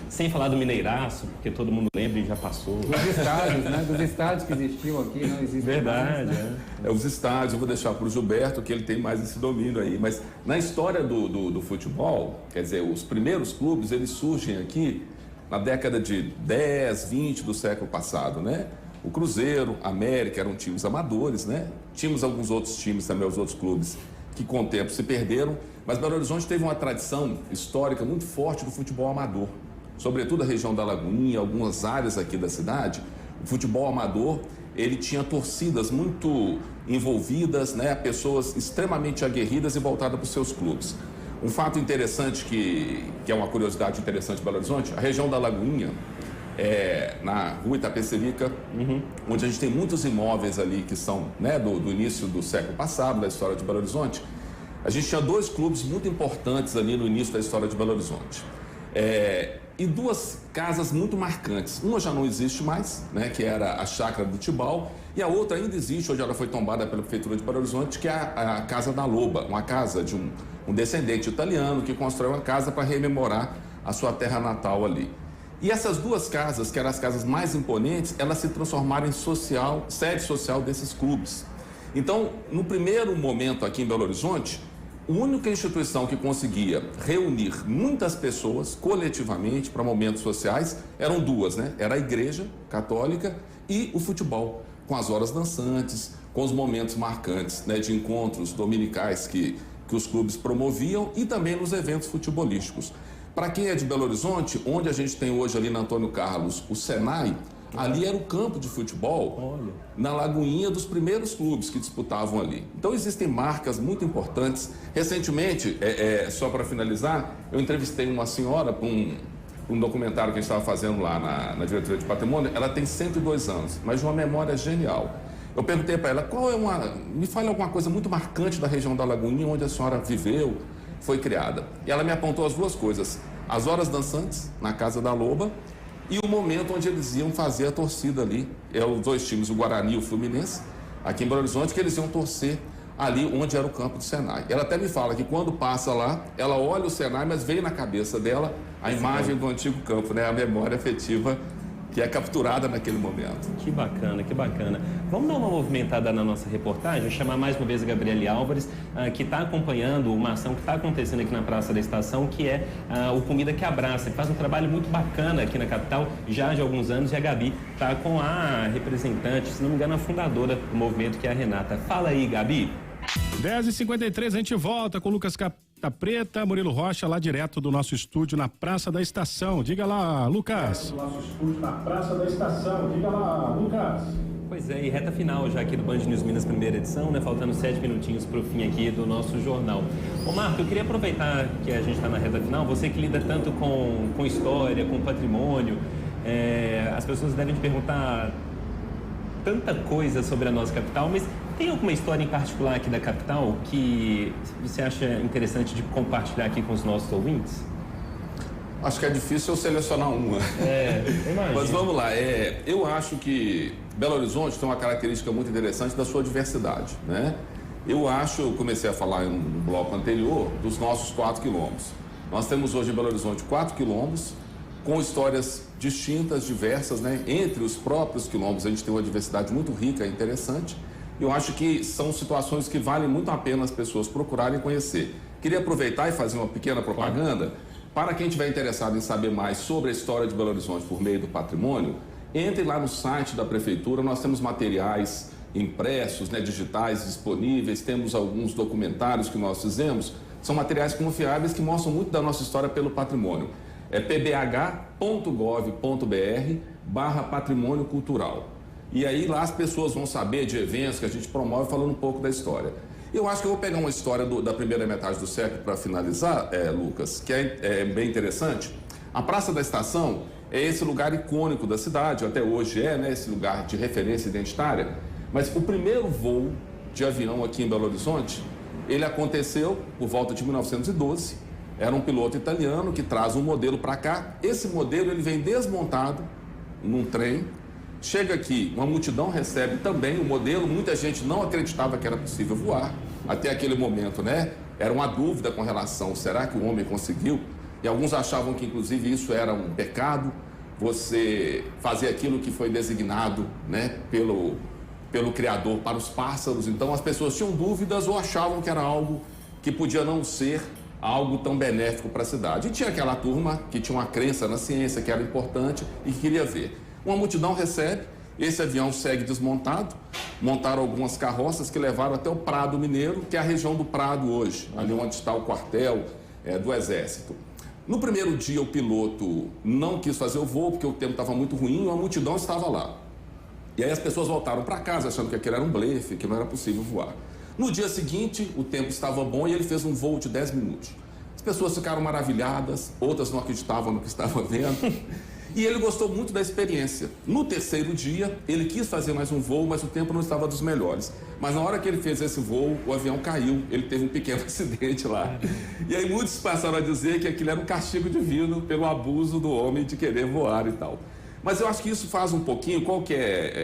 Sem falar do Mineiraço, porque todo mundo lembra e já passou. Dos estádios, né? Dos estádios que existiam aqui, não existem. Verdade, mais, né? Os estádios, eu vou deixar para o Gilberto, que ele tem mais esse domínio aí. Mas na história do futebol, quer dizer, os primeiros clubes, eles surgem aqui na década de 10, 20 do século passado, né? O Cruzeiro, América eram times amadores, né? Tínhamos alguns outros times também, os outros clubes, que com o tempo se perderam. Mas Belo Horizonte teve uma tradição histórica muito forte do futebol amador. Sobretudo a região da Lagoinha, algumas áreas aqui da cidade, o futebol amador, ele tinha torcidas muito envolvidas, né? Pessoas extremamente aguerridas e voltadas para os seus clubes. Um fato interessante, que é uma curiosidade interessante de Belo Horizonte, a região da Lagoinha, na rua Itapecerica, onde a gente tem muitos imóveis ali que são, né, do início do século passado, da história de Belo Horizonte, a gente tinha 2 clubes muito importantes ali no início da história de Belo Horizonte. E 2 casas muito marcantes. Uma já não existe mais, né, que era a Chácara do Tibau, e a outra ainda existe, hoje ela foi tombada pela Prefeitura de Belo Horizonte, que é a Casa da Loba, uma casa de um descendente italiano que construiu uma casa para rememorar a sua terra natal ali. E essas 2 casas, que eram as casas mais imponentes, elas se transformaram em sede social desses clubes. Então, no primeiro momento aqui em Belo Horizonte, a única instituição que conseguia reunir muitas pessoas coletivamente para momentos sociais eram 2, né? Era a Igreja Católica e o futebol, com as horas dançantes, com os momentos marcantes, né, de encontros dominicais que os clubes promoviam e também nos eventos futebolísticos. Para quem é de Belo Horizonte, onde a gente tem hoje ali na Antônio Carlos o Senai, ali era o campo de futebol, na Lagoinha dos primeiros clubes que disputavam ali. Então existem marcas muito importantes. Recentemente, só para finalizar, eu entrevistei uma senhora para um documentário que a gente estava fazendo lá na Diretoria de Patrimônio. Ela tem 102 anos, mas de uma memória genial. Eu perguntei para ela, me fale alguma coisa muito marcante da região da Lagoinha, onde a senhora viveu, foi criada. E ela me apontou as 2 coisas: as horas dançantes na Casa da Loba e o momento onde eles iam fazer a torcida ali. Os 2 times, o Guarani e o Fluminense, aqui em Belo Horizonte, que eles iam torcer ali onde era o campo do Senai. Ela até me fala que quando passa lá, ela olha o Senai, mas vem na cabeça dela a imagem do antigo campo, né? A memória afetiva que é capturada naquele momento. Que bacana, que bacana. Vamos dar uma movimentada na nossa reportagem, chamar mais uma vez a Gabriele Álvares, que está acompanhando uma ação que está acontecendo aqui na Praça da Estação, que é o Comida que Abraça, que faz um trabalho muito bacana aqui na capital, já de alguns anos, e a Gabi está com a representante, se não me engano, a fundadora do movimento, que é a Renata. Fala aí, Gabi. 10h53, a gente volta com o Lucas Preta, Murilo Rocha, lá direto do nosso estúdio na Praça da Estação. Diga lá, Lucas. Do nosso estúdio na Praça da Estação. Diga lá, Lucas. Pois é, e reta final já aqui do Band News Minas, primeira edição, né? Faltando 7 minutinhos para o fim aqui do nosso jornal. Ô Marco, eu queria aproveitar que a gente está na reta final, você que lida tanto com história, com patrimônio, as pessoas devem te perguntar tanta coisa sobre a nossa capital, mas tem alguma história em particular aqui da capital que você acha interessante de compartilhar aqui com os nossos ouvintes? Acho que é difícil eu selecionar uma. Mas vamos lá. Eu acho que Belo Horizonte tem uma característica muito interessante da sua diversidade, né? Eu comecei a falar em um bloco anterior dos nossos 4 quilombos. Nós temos hoje em Belo Horizonte 4 quilombos com histórias distintas, diversas, né? Entre os próprios quilombos a gente tem uma diversidade muito rica e interessante. Eu acho que são situações que valem muito a pena as pessoas procurarem conhecer. Queria aproveitar e fazer uma pequena propaganda para quem estiver interessado em saber mais sobre a história de Belo Horizonte por meio do patrimônio, entre lá no site da Prefeitura, nós temos materiais impressos, né, digitais disponíveis, temos alguns documentários que nós fizemos, são materiais confiáveis que mostram muito da nossa história pelo patrimônio. É pbh.gov.br/patrimônio cultural. E aí lá as pessoas vão saber de eventos que a gente promove falando um pouco da história. Eu acho que eu vou pegar uma história da primeira metade do século para finalizar, Lucas, que é bem interessante. A Praça da Estação é esse lugar icônico da cidade, até hoje né, esse lugar de referência identitária, mas o primeiro voo de avião aqui em Belo Horizonte, ele aconteceu por volta de 1912, era um piloto italiano que traz um modelo para cá, esse modelo ele vem desmontado num trem, chega aqui, uma multidão recebe também o modelo, muita gente não acreditava que era possível voar, até aquele momento, né? Era uma dúvida com relação, será que o homem conseguiu? E alguns achavam que, inclusive, isso era um pecado, você fazer aquilo que foi designado, né, pelo Criador para os pássaros. Então, as pessoas tinham dúvidas ou achavam que era algo que podia não ser algo tão benéfico para a cidade. E tinha aquela turma que tinha uma crença na ciência, que era importante e que queria ver. Uma multidão recebe, esse avião segue desmontado, montaram algumas carroças que levaram até o Prado Mineiro, que é a região do Prado hoje, ali onde está o quartel do Exército. No primeiro dia, o piloto não quis fazer o voo, porque o tempo estava muito ruim e a multidão estava lá. E aí as pessoas voltaram para casa, achando que aquilo era um blefe, que não era possível voar. No dia seguinte, o tempo estava bom e ele fez um voo de 10 minutos. As pessoas ficaram maravilhadas, outras não acreditavam no que estavam vendo. E ele gostou muito da experiência. No terceiro dia, ele quis fazer mais um voo, mas o tempo não estava dos melhores. Mas na hora que ele fez esse voo, o avião caiu. Ele teve um pequeno acidente lá. E aí muitos passaram a dizer que aquilo era um castigo divino pelo abuso do homem de querer voar e tal. Mas eu acho que isso faz um pouquinho,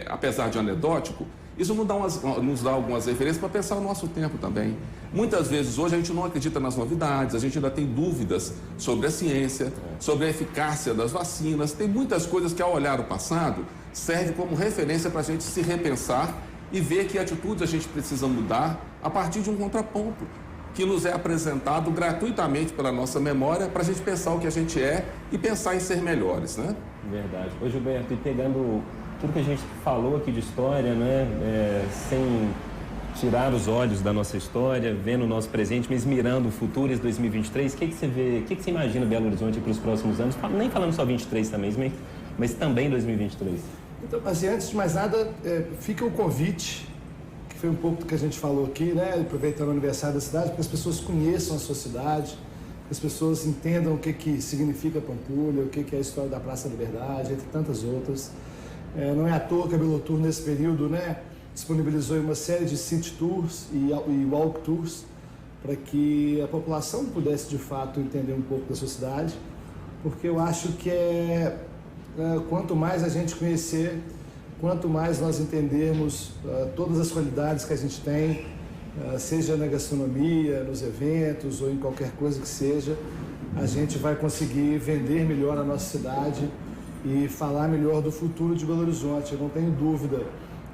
apesar de anedótico, isso nos dá algumas referências para pensar o nosso tempo também. Muitas vezes hoje a gente não acredita nas novidades, a gente ainda tem dúvidas sobre a ciência, sobre a eficácia das vacinas. Tem muitas coisas que, ao olhar o passado, serve como referência para a gente se repensar e ver que atitudes a gente precisa mudar a partir de um contraponto que nos é apresentado gratuitamente pela nossa memória para a gente pensar o que a gente é e pensar em ser melhores, né? Verdade. Ô Gilberto, e pegando tudo que a gente falou aqui de história, né, sem tirar os olhos da nossa história, vendo o nosso presente, mas mirando o futuro, esse 2023, o que você vê, o que você imagina Belo Horizonte para os próximos anos? Nem falando só 23 também, mas também 2023. Então, assim, antes de mais nada, fica o convite, que foi um pouco do que a gente falou aqui, né, aproveitando o aniversário da cidade, para que as pessoas conheçam a sua cidade, que as pessoas entendam o que significa Pampulha, o que é a história da Praça da Liberdade, entre tantas outras. Não é à toa que a Belo Tour, nesse período, né, disponibilizou uma série de city tours e walk tours para que a população pudesse, de fato, entender um pouco da sua cidade, porque eu acho que quanto mais a gente conhecer, quanto mais nós entendermos todas as qualidades que a gente tem, seja na gastronomia, nos eventos ou em qualquer coisa que seja, a gente vai conseguir vender melhor a nossa cidade e falar melhor do futuro de Belo Horizonte. Eu não tenho dúvida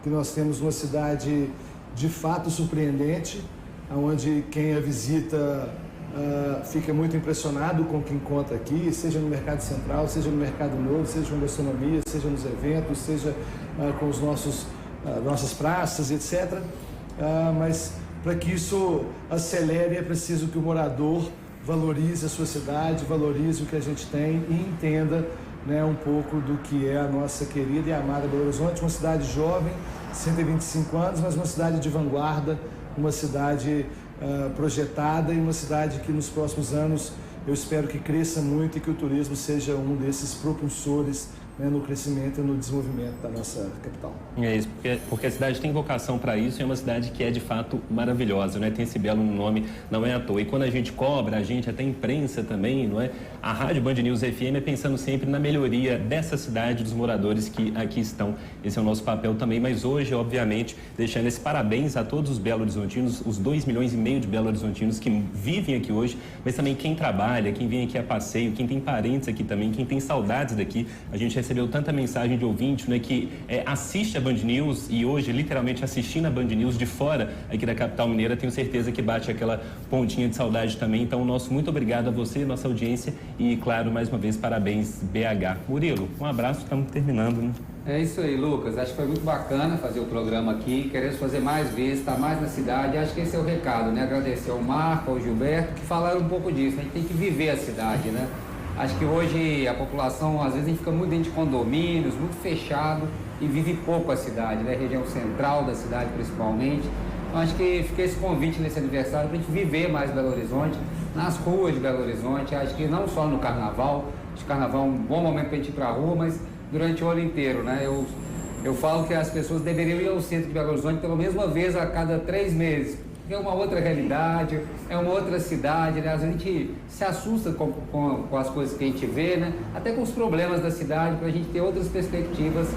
que nós temos uma cidade de fato surpreendente, onde quem a visita fica muito impressionado com o que encontra aqui, seja no Mercado Central, seja no Mercado Novo, seja na gastronomia, seja nos eventos, seja com os nossas praças, etc. Mas para que isso acelere é preciso que o morador valorize a sua cidade, valorize o que a gente tem e entenda, né, um pouco do que é a nossa querida e amada Belo Horizonte, uma cidade jovem, 125 anos, mas uma cidade de vanguarda, uma cidade projetada e uma cidade que nos próximos anos eu espero que cresça muito e que o turismo seja um desses propulsores, né, no crescimento e no desenvolvimento da nossa capital. É isso, porque a cidade tem vocação para isso e é uma cidade que é de fato maravilhosa, né? Tem esse belo nome, não é à toa. E quando a gente cobra, a gente, até a imprensa também, não é? A Rádio Band News FM é pensando sempre na melhoria dessa cidade, dos moradores que aqui estão. Esse é o nosso papel também, mas hoje, obviamente, deixando esse parabéns a todos os belo-horizontinos, os 2,5 milhões de belo-horizontinos que vivem aqui hoje, mas também quem trabalha, quem vem aqui a passeio, quem tem parentes aqui também, quem tem saudades daqui. A gente recebe recebeu tanta mensagem de ouvinte, né, que assiste a Band News e hoje, literalmente, assistindo a Band News de fora aqui da capital mineira, tenho certeza que bate aquela pontinha de saudade também. Então, nosso muito obrigado a você, nossa audiência e, claro, mais uma vez, parabéns, BH. Murilo, um abraço, estamos terminando, né? É isso aí, Lucas. Acho que foi muito bacana fazer o programa aqui. Queremos fazer mais vezes, estar mais na cidade. Acho que esse é o recado, né? Agradecer ao Marco, ao Gilberto, que falaram um pouco disso. A gente tem que viver a cidade, né? Acho que hoje a população, às vezes, a gente fica muito dentro de condomínios, muito fechado e vive pouco a cidade, né? A região central da cidade, principalmente. Então, acho que fica esse convite nesse aniversário para a gente viver mais Belo Horizonte, nas ruas de Belo Horizonte. Acho que não só no Carnaval. Acho que o Carnaval é um bom momento para a gente ir para a rua, mas durante o ano inteiro, né? Eu falo que as pessoas deveriam ir ao centro de Belo Horizonte pelo menos uma vez a cada 3 meses. É uma outra realidade, é uma outra cidade, né? A gente se assusta com as coisas que a gente vê, né? Até com os problemas da cidade, para a gente ter outras perspectivas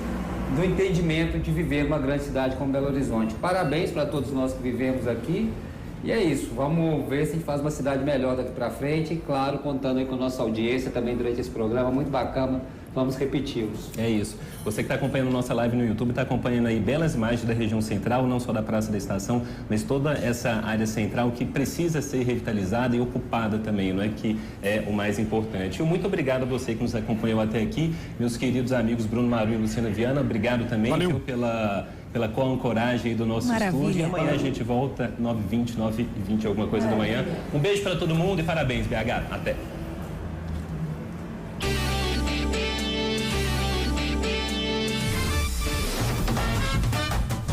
do entendimento de viver numa grande cidade como Belo Horizonte. Parabéns para todos nós que vivemos aqui. E é isso, vamos ver se a gente faz uma cidade melhor daqui para frente e, claro, contando aí com a nossa audiência também durante esse programa, muito bacana, vamos repeti-los. É isso. Você que está acompanhando nossa live no YouTube, está acompanhando aí belas imagens da região central, não só da Praça da Estação, mas toda essa área central que precisa ser revitalizada e ocupada também, não é, que é o mais importante. E muito obrigado a você que nos acompanhou até aqui, meus queridos amigos Bruno Maru e Luciana Viana, obrigado também pela co-ancoragem do nosso estúdio. E amanhã a gente volta 9h20, 9h20, alguma coisa da manhã. Um beijo para todo mundo e parabéns, BH. Até.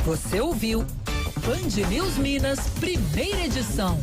Você ouviu Band News Minas, primeira edição.